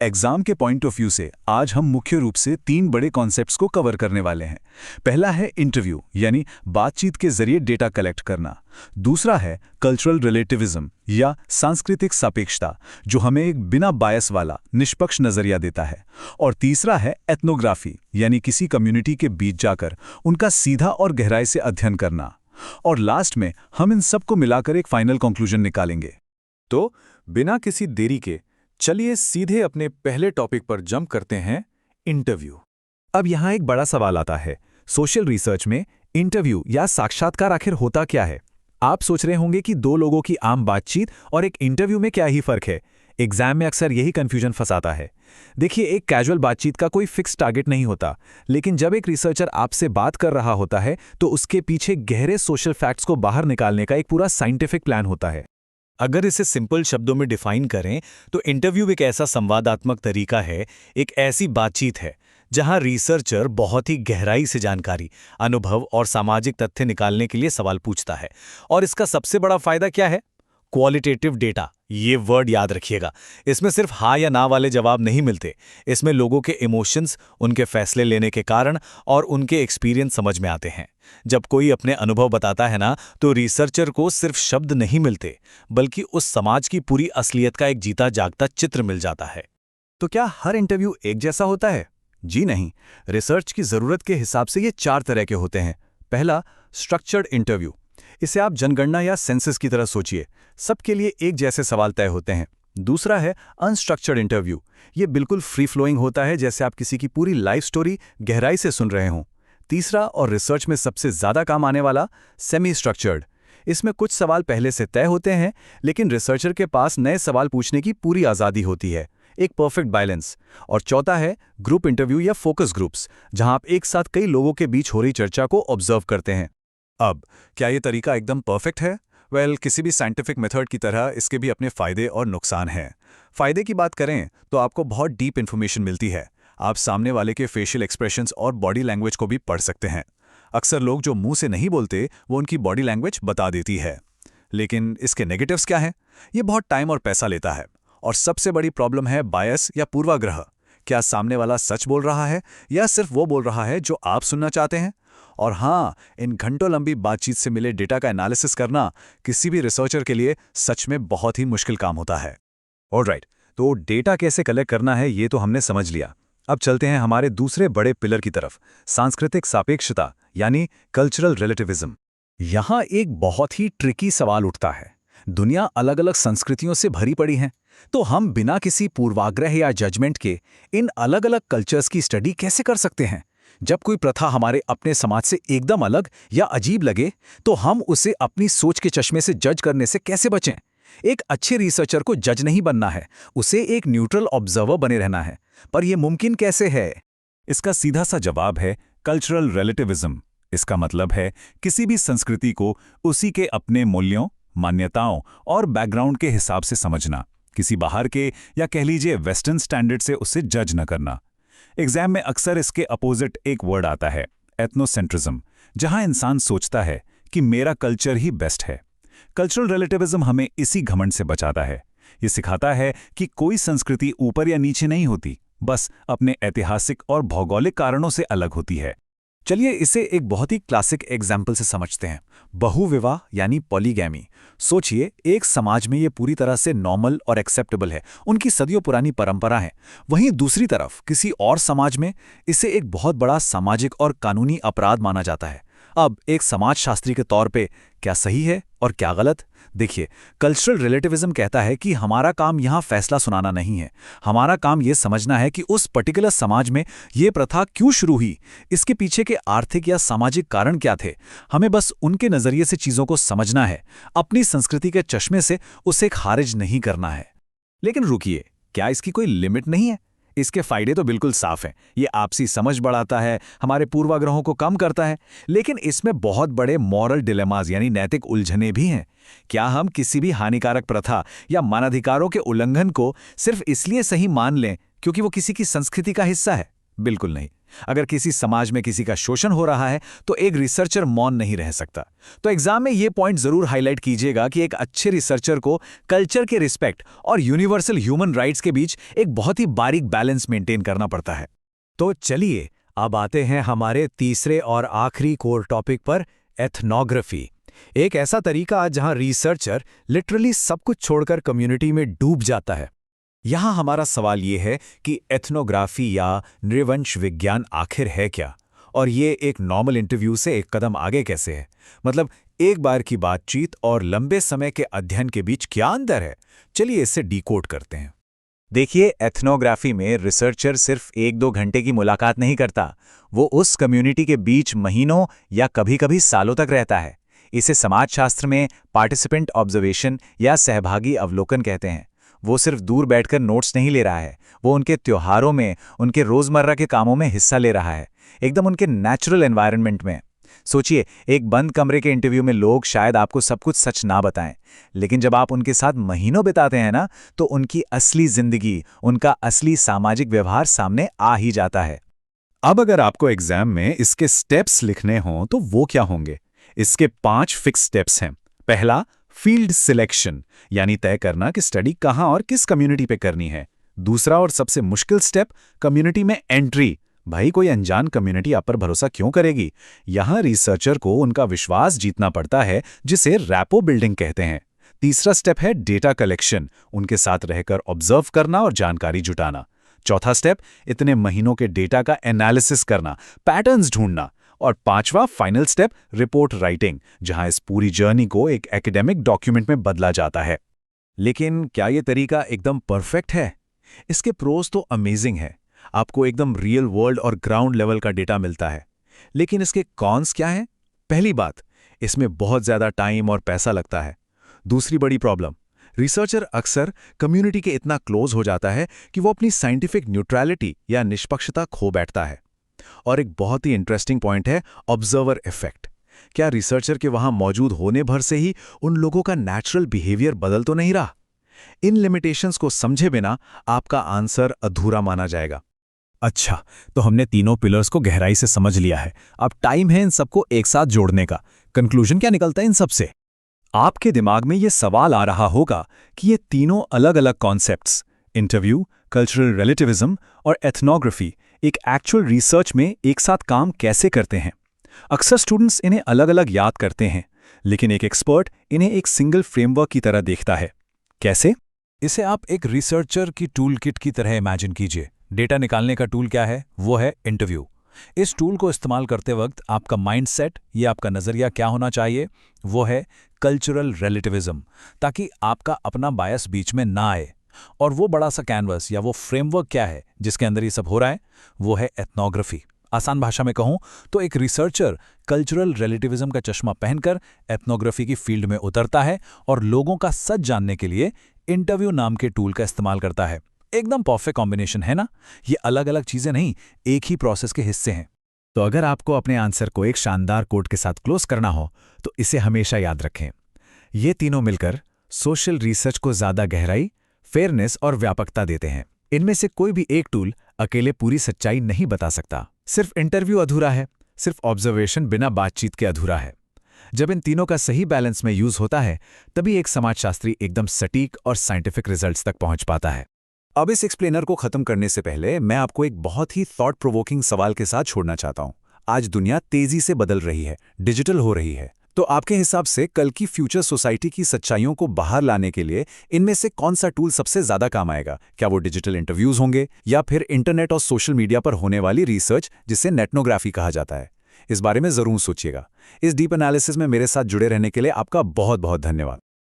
Exam के point of view से आज हम मुख्य रूप से 3 बड़े कॉन्सेप्ट्स को कवर करने वाले हैं। पहला है इंटरव्यू, यानी बातचीत के जरिए डेटा कलेक्ट करना। दूसरा है कल्चरल रिलेटिविज्म या सांस्कृतिक सापेक्षता, जो हमें एक बिना बायस वाला निष्पक्ष नजरिया देता है। और तीसरा है एथनोग्राफी, यानी किसी कम्युनिटी के बीच जाकर उनका सीधा और गहराई से अध्ययन करना। और लास्ट में हम इन सबको मिलाकर एक फाइनल कंक्लूजन निकालेंगे। तो बिना किसी देरी के चलिए सीधे अपने पहले टॉपिक पर जंप करते हैं, इंटरव्यू। अब यहाँ एक बड़ा सवाल आता है, सोशल रिसर्च में इंटरव्यू या साक्षात्कार आखिर होता क्या है? आप सोच रहे होंगे कि दो लोगों की आम बातचीत और एक इंटरव्यू में क्या ही फर्क है। एग्जाम में अक्सर यही कंफ्यूजन फंसाता है। देखिए, एक कैजुअल बातचीत का कोई फिक्स टारगेट नहीं होता, लेकिन जब एक रिसर्चर आपसे बात कर रहा होता है तो उसके पीछे गहरे सोशल फैक्ट्स को बाहर निकालने का एक पूरा साइंटिफिक प्लान होता है। अगर इसे सिंपल शब्दों में डिफाइन करें तो इंटरव्यू एक ऐसा संवादात्मक तरीका है, एक ऐसी बातचीत है जहां रिसर्चर बहुत ही गहराई से जानकारी, अनुभव और सामाजिक तथ्य निकालने के लिए सवाल पूछता है। और इसका सबसे बड़ा फायदा क्या है? Qualitative data. ये वर्ड याद रखिएगा। इसमें सिर्फ हाँ या ना वाले जवाब नहीं मिलते। इसमें लोगों के इमोशंस, उनके फैसले लेने के कारण और उनके एक्सपीरियंस समझ में आते हैं। जब कोई अपने अनुभव बताता है ना, तो रिसर्चर को सिर्फ शब्द नहीं मिलते, बल्कि उस समाज की पूरी असलियत का एक जीता जागता चित्र मिल जाता है। तो क्या हर इंटरव्यू एक जैसा होता है? जी नहीं। रिसर्च की जरूरत के हिसाब से ये 4 तरह के होते हैं। पहला, स्ट्रक्चर्ड इंटरव्यू। इसे आप जनगणना या सेंसस की तरह सोचिए। सबके लिए एक जैसे सवाल तय होते हैं। दूसरा है अनस्ट्रक्चर्ड इंटरव्यू। ये बिल्कुल फ्री फ्लोइंग होता है, जैसे आप किसी की पूरी लाइफ स्टोरी गहराई से सुन रहे हों। तीसरा और रिसर्च में सबसे ज्यादा काम आने वाला, सेमी स्ट्रक्चर्ड। इसमें कुछ सवाल पहले से तय होते हैं, लेकिन रिसर्चर के पास नए सवाल पूछने की पूरी आज़ादी होती है। एक परफेक्ट बैलेंस। और चौथा है ग्रुप इंटरव्यू या फोकस ग्रुप्स, जहां आप एक साथ कई लोगों के बीच हो रही चर्चा को ऑब्जर्व करते हैं। अब क्या ये तरीका एकदम परफेक्ट है? किसी भी साइंटिफिक मेथड की तरह इसके भी अपने फायदे और नुकसान हैं। फायदे की बात करें तो आपको बहुत डीप इन्फॉर्मेशन मिलती है। आप सामने वाले के फेशियल एक्सप्रेशंस और बॉडी लैंग्वेज को भी पढ़ सकते हैं। अक्सर लोग जो मुंह से नहीं बोलते, वो उनकी बॉडी लैंग्वेज बता देती है। लेकिन इसके नेगेटिव्स क्या हैं? ये बहुत टाइम और पैसा लेता है। और सबसे बड़ी प्रॉब्लम है बायस या पूर्वाग्रह। क्या सामने वाला सच बोल रहा है या सिर्फ वो बोल रहा है जो आप सुनना चाहते हैं? और हाँ, इन घंटों लंबी बातचीत से मिले डेटा का एनालिसिस करना किसी भी रिसर्चर के लिए सच में बहुत ही मुश्किल काम होता है। ऑलराइट, तो डेटा कैसे कलेक्ट करना है ये तो हमने समझ लिया। अब चलते हैं हमारे दूसरे बड़े पिलर की तरफ, सांस्कृतिक सापेक्षता यानी कल्चरल रिलेटिविज्म। यहाँ एक बहुत ही ट्रिकी सवाल उठता है। दुनिया अलग अलग संस्कृतियों से भरी पड़ी है, तो हम बिना किसी पूर्वाग्रह या जजमेंट के इन अलग अलग कल्चर्स की स्टडी कैसे कर सकते हैं? जब कोई प्रथा हमारे अपने समाज से एकदम अलग या अजीब लगे, तो हम उसे अपनी सोच के चश्मे से जज करने से कैसे बचें? एक अच्छे रिसर्चर को जज नहीं बनना है, उसे एक न्यूट्रल ऑब्जर्वर बने रहना है। पर यह मुमकिन कैसे है? इसका सीधा सा जवाब है कल्चरल रिलेटिविज्म। इसका मतलब है किसी भी संस्कृति को उसी के अपने मूल्यों, मान्यताओं और बैकग्राउंड के हिसाब से समझना, किसी बाहर के या कह लीजिए वेस्टर्न स्टैंडर्ड से उसे जज न करना। एग्जाम में अक्सर इसके अपोजिट एक वर्ड आता है, एथनोसेंट्रिज्म, जहां इंसान सोचता है कि मेरा कल्चर ही बेस्ट है। कल्चरल रिलेटिविज्म हमें इसी घमंड से बचाता है। ये सिखाता है कि कोई संस्कृति ऊपर या नीचे नहीं होती, बस अपने ऐतिहासिक और भौगोलिक कारणों से अलग होती है। चलिए इसे एक बहुत ही क्लासिक एग्जाम्पल से समझते हैं, बहुविवाह यानी पॉलीगैमी। सोचिए, एक समाज में ये पूरी तरह से नॉर्मल और एक्सेप्टेबल है, उनकी सदियों पुरानी परंपरा है। वहीं दूसरी तरफ किसी और समाज में इसे एक बहुत बड़ा सामाजिक और कानूनी अपराध माना जाता है। अब एक समाजशास्त्री के तौर पे क्या सही है और क्या गलत? देखिए, कल्चरल रिलेटिविज्म कहता है कि हमारा काम यहाँ फैसला सुनाना नहीं है। हमारा काम ये समझना है कि उस पर्टिकुलर समाज में ये प्रथा क्यों शुरू हुई, इसके पीछे के आर्थिक या सामाजिक कारण क्या थे। हमें बस उनके नजरिए से चीजों को समझना है, अपनी संस्कृति के चश्मे से उसे खारिज नहीं करना है। लेकिन रुकिए, क्या इसकी कोई लिमिट नहीं है? इसके फायदे तो बिल्कुल साफ हैं। ये आपसी समझ बढ़ाता है, हमारे पूर्वाग्रहों को कम करता है, लेकिन इसमें बहुत बड़े मॉरल डिलेमास यानी नैतिक उलझने भी हैं। क्या हम किसी भी हानिकारक प्रथा या मानवाधिकारों के उल्लंघन को सिर्फ इसलिए सही मान लें क्योंकि वो किसी की संस्कृति का हिस्सा है? बिल्कुल नहीं। अगर किसी समाज में किसी का शोषण हो रहा है तो एक रिसर्चर मौन नहीं रह सकता। तो एग्जाम में ये पॉइंट जरूर हाईलाइट कीजिएगा कि एक अच्छे रिसर्चर को कल्चर के रिस्पेक्ट और यूनिवर्सल ह्यूमन राइट्स के बीच एक बहुत ही बारीक बैलेंस मेंटेन करना पड़ता है। तो चलिए अब आते हैं हमारे तीसरे और आखिरी कोर टॉपिक पर, एथनोग्राफी। एक ऐसा तरीका जहां रिसर्चर लिटरली सब कुछ छोड़कर कम्युनिटी में डूब जाता है। यहाँ हमारा सवाल ये है कि एथनोग्राफी या नृवंश विज्ञान आखिर है क्या, और ये एक नॉर्मल इंटरव्यू से एक कदम आगे कैसे है। मतलब एक बार की बातचीत और लंबे समय के अध्ययन के बीच क्या अंतर है, चलिए इससे डिकोड करते हैं। देखिए, एथनोग्राफी में रिसर्चर सिर्फ 1-2 घंटे की मुलाकात नहीं करता, वो उस कम्युनिटी के बीच महीनों या कभी-कभी सालों तक रहता है। इसे समाजशास्त्र में पार्टिसिपेंट ऑब्जर्वेशन या सहभागी अवलोकन कहते हैं। वो सिर्फ दूर बैठकर नोट्स नहीं ले रहा है, वो उनके त्योहारों में, उनके रोजमर्रा के कामों में हिस्सा ले रहा है, एकदम उनके नेचुरल एनवायरनमेंट में। सोचिए, एक बंद कमरे के इंटरव्यू में लोग शायद आपको सब कुछ सच ना बताएं, लेकिन जब आप उनके साथ महीनों बिताते हैं ना, तो उनकी असली जिंदगी, उनका असली सामाजिक व्यवहार सामने आ ही जाता है। अब अगर आपको एग्जाम में इसके स्टेप्स लिखने हों तो वो क्या होंगे? इसके 5 फिक्स स्टेप्स हैं। पहला, फील्ड सिलेक्शन, यानी तय करना कि स्टडी कहाँ और किस कम्युनिटी पे करनी है। दूसरा और सबसे मुश्किल स्टेप, कम्युनिटी में एंट्री। भाई, कोई अनजान कम्युनिटी आप पर भरोसा क्यों करेगी? यहाँ रिसर्चर को उनका विश्वास जीतना पड़ता है, जिसे रैपो बिल्डिंग कहते हैं। तीसरा स्टेप है डेटा कलेक्शन, उनके साथ रहकर ऑब्जर्व करना और जानकारी जुटाना। चौथा स्टेप, इतने महीनों के डेटा का एनालिसिस करना, पैटर्न्स ढूंढना। और पांचवा फाइनल स्टेप, रिपोर्ट राइटिंग, जहां इस पूरी जर्नी को एक एकेडमिक डॉक्यूमेंट में बदला जाता है। लेकिन क्या ये तरीका एकदम परफेक्ट है? इसके प्रोज तो अमेजिंग है, आपको एकदम रियल वर्ल्ड और ग्राउंड लेवल का डेटा मिलता है। लेकिन इसके कॉन्स क्या हैं? पहली बात, इसमें बहुत ज्यादा टाइम और पैसा लगता है। दूसरी बड़ी प्रॉब्लम, रिसर्चर अक्सर कम्युनिटी के इतना क्लोज हो जाता है कि वो अपनी साइंटिफिक न्यूट्रलिटी या निष्पक्षता खो बैठता है। और एक बहुत ही इंटरेस्टिंग पॉइंट है ऑब्जर्वर इफेक्ट। क्या रिसर्चर के वहां मौजूद होने भर से ही उन लोगों का नेचुरल बिहेवियर बदल तो नहीं रहा? इन लिमिटेशंस को समझे बिना आपका आंसर अधूरा माना जाएगा। अच्छा, तो हमने तीनों पिलर्स को गहराई से समझ लिया है। अब टाइम है इन सबको एक साथ जोड़ने का। कंक्लूजन क्या निकलता है इन सब से? आपके दिमाग में ये सवाल आ रहा होगा कि ये तीनों अलग अलग कॉन्सेप्ट्स, इंटरव्यू, कल्चरल रिलेटिविज्म और एथनोग्राफी, एक एक्चुअल रिसर्च में एक साथ काम कैसे करते हैं। अक्सर स्टूडेंट्स इन्हें अलग अलग याद करते हैं, लेकिन एक एक्सपर्ट इन्हें एक सिंगल फ्रेमवर्क की तरह देखता है। कैसे? इसे आप एक रिसर्चर की टूल किट की तरह इमेजिन कीजिए। डेटा निकालने का टूल क्या है? वो है इंटरव्यू। इस टूल को इस्तेमाल करते वक्त आपका माइंडसेट या आपका नज़रिया क्या होना चाहिए? वो है कल्चरल रिलेटिविज्म, ताकि आपका अपना बायस बीच में ना आए। और वो बड़ा सा कैनवस या वो फ्रेमवर्क क्या है जिसके अंदर ये सब हो रहा है? वो है एथनोग्राफी। आसान भाषा में कहूं तो एक रिसर्चर कल्चरल रिलेटिविज्म का चश्मा पहनकर एथनोग्राफी की फील्ड में उतरता है और लोगों का सच जानने के लिए इंटरव्यू नाम के टूल का इस्तेमाल करता है। एकदम परफेक्ट कॉम्बिनेशन है ना? ये अलग अलग चीजें नहीं, एक ही प्रोसेस के हिस्से हैं। तो अगर आपको अपने आंसर को एक शानदार कोट के साथ क्लोज करना हो तो इसे हमेशा याद रखें। ये तीनों मिलकर सोशल रिसर्च को ज्यादा गहराई, फेयरनेस और व्यापकता देते हैं। इनमें से कोई भी एक टूल अकेले पूरी सच्चाई नहीं बता सकता। सिर्फ इंटरव्यू अधूरा है, सिर्फ ऑब्जर्वेशन बिना बातचीत के अधूरा है। जब इन तीनों का सही बैलेंस में यूज होता है, तभी एक समाजशास्त्री एकदम सटीक और साइंटिफिक रिजल्ट्स तक पहुंच पाता है। अब इस एक्सप्लेनर को खत्म करने से पहले मैं आपको एक बहुत ही थॉट प्रोवोकिंग सवाल के साथ छोड़ना चाहता हूं। आज दुनिया तेजी से बदल रही है, डिजिटल हो रही है। तो आपके हिसाब से कल की फ्यूचर सोसाइटी की सच्चाइयों को बाहर लाने के लिए इनमें से कौन सा टूल सबसे ज्यादा काम आएगा? क्या वो डिजिटल इंटरव्यूज होंगे या फिर इंटरनेट और सोशल मीडिया पर होने वाली रिसर्च, जिसे नेटनोग्राफी कहा जाता है? इस बारे में जरूर सोचिएगा। इस डीप एनालिसिस में मेरे साथ जुड़े रहने के लिए आपका बहुत बहुत धन्यवाद।